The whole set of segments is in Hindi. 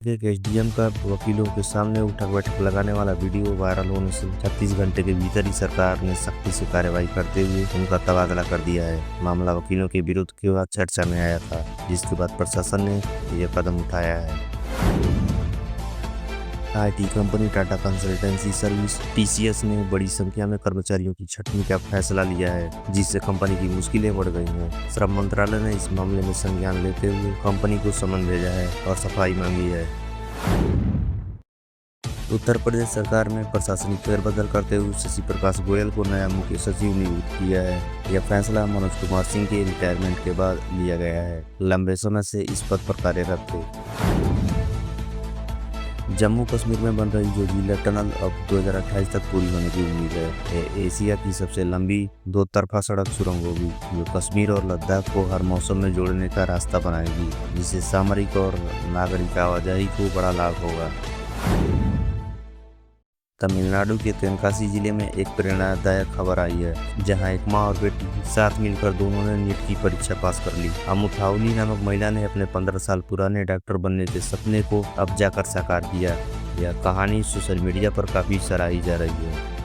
एक एसडीएम का वकीलों के सामने उठक-बैठक लगाने वाला वीडियो वायरल होने से 36 घंटे के भीतर ही सरकार ने सख्ती से कार्रवाई करते हुए उनका तबादला कर दिया है। मामला वकीलों के विरोध के बाद चर्चा में आया था, जिसके बाद प्रशासन ने यह कदम उठाया है। IT company Tata consultancy service TCS ने बड़ी संख्या में कर्मचारियों की छंटनी का फैसला लिया है, जिससे कंपनी की मुश्किलें बढ़ गई हैं। श्रम मंत्रालय ने इस मामले में संज्ञान लेते हुए कंपनी को समन भेजा है और सफाई मांगी है। उत्तर प्रदेश सरकार में प्रशासनिक फेरबदल करते हुए शशि प्रकाश गोयल को नया मुख्य सचिव नियुक्त किया है। यह फैसला मनोज कुमार सिंह के रिटायरमेंट के बाद लिया गया है। लंबे समय से इस पद पर कार्यरत थे। जम्मू कश्मीर में बन रही जोजिला टनल अब 2028 तक पूरी होने की उम्मीद है। ये एशिया की सबसे लंबी दो तरफा सड़क सुरंग होगी, जो कश्मीर और लद्दाख को हर मौसम में जोड़ने का रास्ता बनाएगी, जिससे सामरिक और नागरिक आवाजाही को बड़ा लाभ होगा। तमिलनाडु के तेनकासी जिले में एक प्रेरणादायक खबर आई है, जहां एक मां और बेटी साथ मिलकर दोनों ने नीट की परीक्षा पास कर ली। अमुथावली नामक महिला ने अपने 15 साल पुराने डॉक्टर बनने के सपने को अब जाकर साकार किया। यह कहानी सोशल मीडिया पर काफी सराही जा रही है।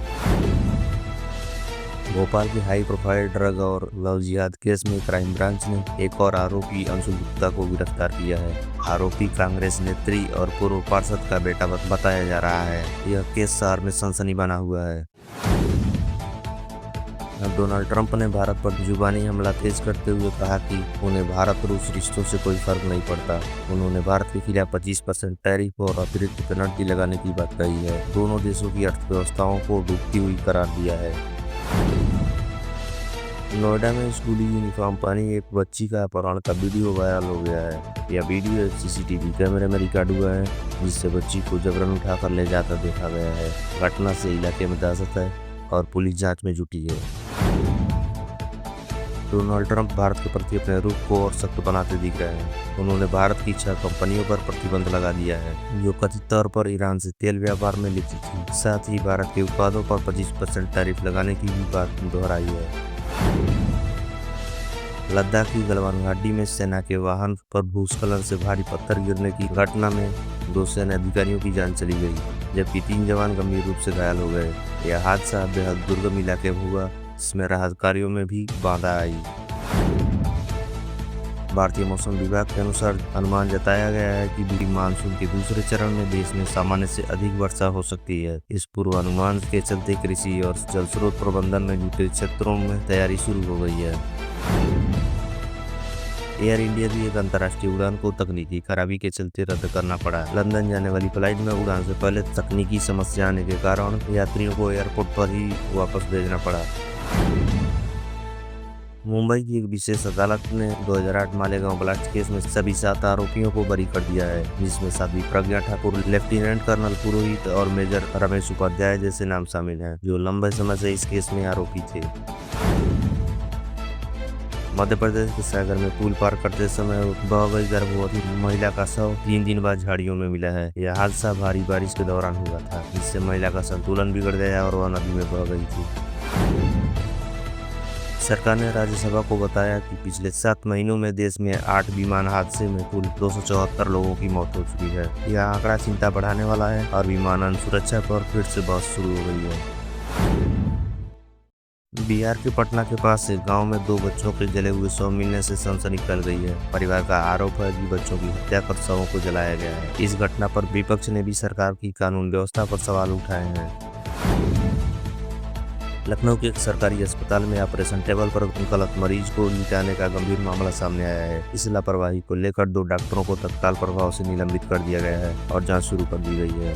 भोपाल के हाई प्रोफाइल ड्रग और लव जिहाद केस में क्राइम ब्रांच ने एक और आरोपी अंशु गुप्ता को गिरफ्तार किया है। आरोपी कांग्रेस नेत्री और पूर्व पार्षद का बेटा बताया जा रहा है। यह केस शहर में सनसनी बना हुआ है। डोनाल्ड ट्रंप ने भारत पर जुबानी हमला तेज करते हुए कहा कि उन्हें भारत रूस रिश्तों से कोई फर्क नहीं पड़ता। उन्होंने भारत के खिलाफ 25% टैरिफ और अतिरिक्त पेनल्टी लगाने की बात कही है। दोनों देशों की अर्थव्यवस्थाओं को डूबती हुई करार दिया है। नोएडा में स्कूली यूनिफॉर्म पहनी एक बच्ची का अपहरण का वीडियो वायरल हो गया है। यह वीडियो एक सीसीटीवी कैमरे में रिकॉर्ड हुआ है, जिससे बच्ची को जबरन उठाकर ले जाता देखा गया है। घटना से इलाके में दहशत है और पुलिस जांच में जुटी है। डोनाल्ड ट्रंप भारत के प्रति अपने रुख को और सख्त बनाते दिख रहे हैं। उन्होंने भारत की 6 कंपनियों पर प्रतिबंध लगा दिया है, जो कथित तौर पर ईरान से तेल व्यापार में लिप्त थी। साथ ही भारत के उत्पादों पर 25% टैरिफ लगाने की भी बात दोहराई है। लद्दाख की गलवान घाटी में सेना के वाहन पर भूस्खलन से भारी पत्थर गिरने की घटना में 2 सैन्य अधिकारियों की जान चली गई, जबकि 3 जवान गंभीर रूप से घायल हो गए। यह हादसा बेहद दुर्गम इलाके में हुआ, जिसमें राहत कार्यों में भी बाधा आई। भारतीय मौसम विभाग के अनुसार अनुमान जताया गया है कि मानसून के दूसरे चरण में देश में सामान्य से अधिक वर्षा हो सकती है। इस पूर्वानुमान के चलते कृषि और जल स्रोत प्रबंधन में जुटे क्षेत्रों में तैयारी शुरू हो गई है। एयर इंडिया की एक अंतर्राष्ट्रीय उड़ान को तकनीकी खराबी के चलते रद्द करना पड़ा। लंदन जाने वाली फ्लाइट में उड़ान से पहले तकनीकी समस्या आने के कारण यात्रियों को एयरपोर्ट पर ही वापस भेजना पड़ा। मुंबई की एक विशेष अदालत ने 2008 मालेगांव ब्लास्ट केस में सभी 7 आरोपियों को बरी कर दिया है, जिसमें साध्वी प्रज्ञा ठाकुर, लेफ्टिनेंट कर्नल पुरोहित और मेजर रमेश उपाध्याय जैसे नाम शामिल हैं, जो लंबे समय से इस केस में आरोपी थे। मध्य प्रदेश के सागर में पुल पार करते समय बह गई गर्भवती महिला का शव 3 दिन बाद झाड़ियों में मिला है। यह हादसा भारी बारिश के दौरान हुआ था, जिससे महिला का संतुलन बिगड़ गया और वह नदी में बह गई थी। सरकार ने राज्यसभा को बताया कि पिछले 7 महीनों में देश में 8 विमान हादसे में कुल 274 लोगों की मौत हो चुकी है। यह आंकड़ा चिंता बढ़ाने वाला है और विमानन सुरक्षा पर फिर से बहस शुरू हो गई है। बिहार के पटना के पास एक गांव में 2 बच्चों के जले हुए शव मिलने से सनसनी फैल गई है। परिवार का आरोप है कि बच्चों की हत्या कर शवों को जलाया गया है। इस घटना पर विपक्ष ने भी सरकार की कानून व्यवस्था पर सवाल उठाए हैं। लखनऊ के एक सरकारी अस्पताल में ऑपरेशन टेबल पर गलत मरीज को लिटाने का गंभीर मामला सामने आया है। इस लापरवाही को लेकर 2 डॉक्टरों को तत्काल प्रभाव से निलंबित कर दिया गया है और जांच शुरू कर दी गई है।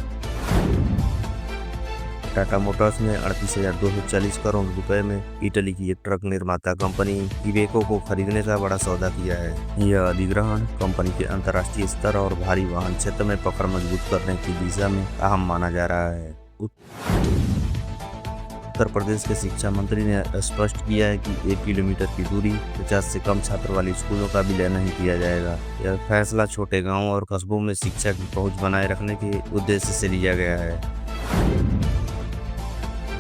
टाटा मोटर्स ने 38,240 करोड़ रुपए में इटली की एक ट्रक निर्माता कंपनी इवेको को खरीदने का बड़ा सौदा किया है। यह अधिग्रहण कंपनी के अंतर्राष्ट्रीय स्तर और भारी वाहन क्षेत्र में पकड़ मजबूत करने की दिशा में अहम माना जा रहा है। उत्तर प्रदेश के शिक्षा मंत्री ने स्पष्ट किया है कि 1 किलोमीटर की दूरी 50 से कम छात्र वाली स्कूलों का विलय नहीं किया जाएगा। यह फैसला छोटे गांवों और कस्बों में शिक्षा की पहुंच बनाए रखने के उद्देश्य से लिया गया है।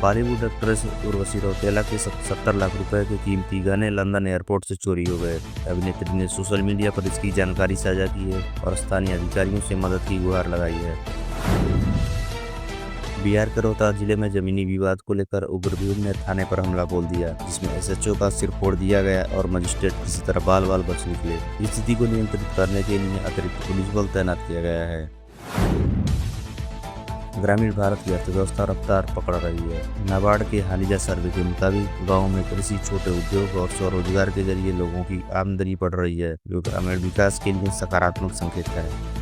बॉलीवुड एक्ट्रेस उर्वशी रौतेला के 70 लाख रुपए के कीमती गहने लंदन एयरपोर्ट से चोरी हो गए। अभिनेत्री ने सोशल मीडिया पर इसकी जानकारी साझा की है और स्थानीय अधिकारियों से मदद की गुहार लगाई है। बिहार के रोहतास जिले में जमीनी विवाद को लेकर उग्रवादियों ने थाने पर हमला बोल दिया, जिसमें एसएचओ का सिर फोड़ दिया गया और मजिस्ट्रेट किसी तरह बाल बाल बच निकले। स्थिति को नियंत्रित करने के लिए अतिरिक्त पुलिस बल तैनात किया गया है। ग्रामीण भारत की अर्थव्यवस्था रफ्तार पकड़ रही है। नाबार्ड के हालिया सर्वे के मुताबिक गाँव में कृषि, छोटे उद्योग और स्वरोजगार के जरिए लोगों की आमदनी बढ़ रही है, जो ग्रामीण विकास के लिए सकारात्मक संकेत है।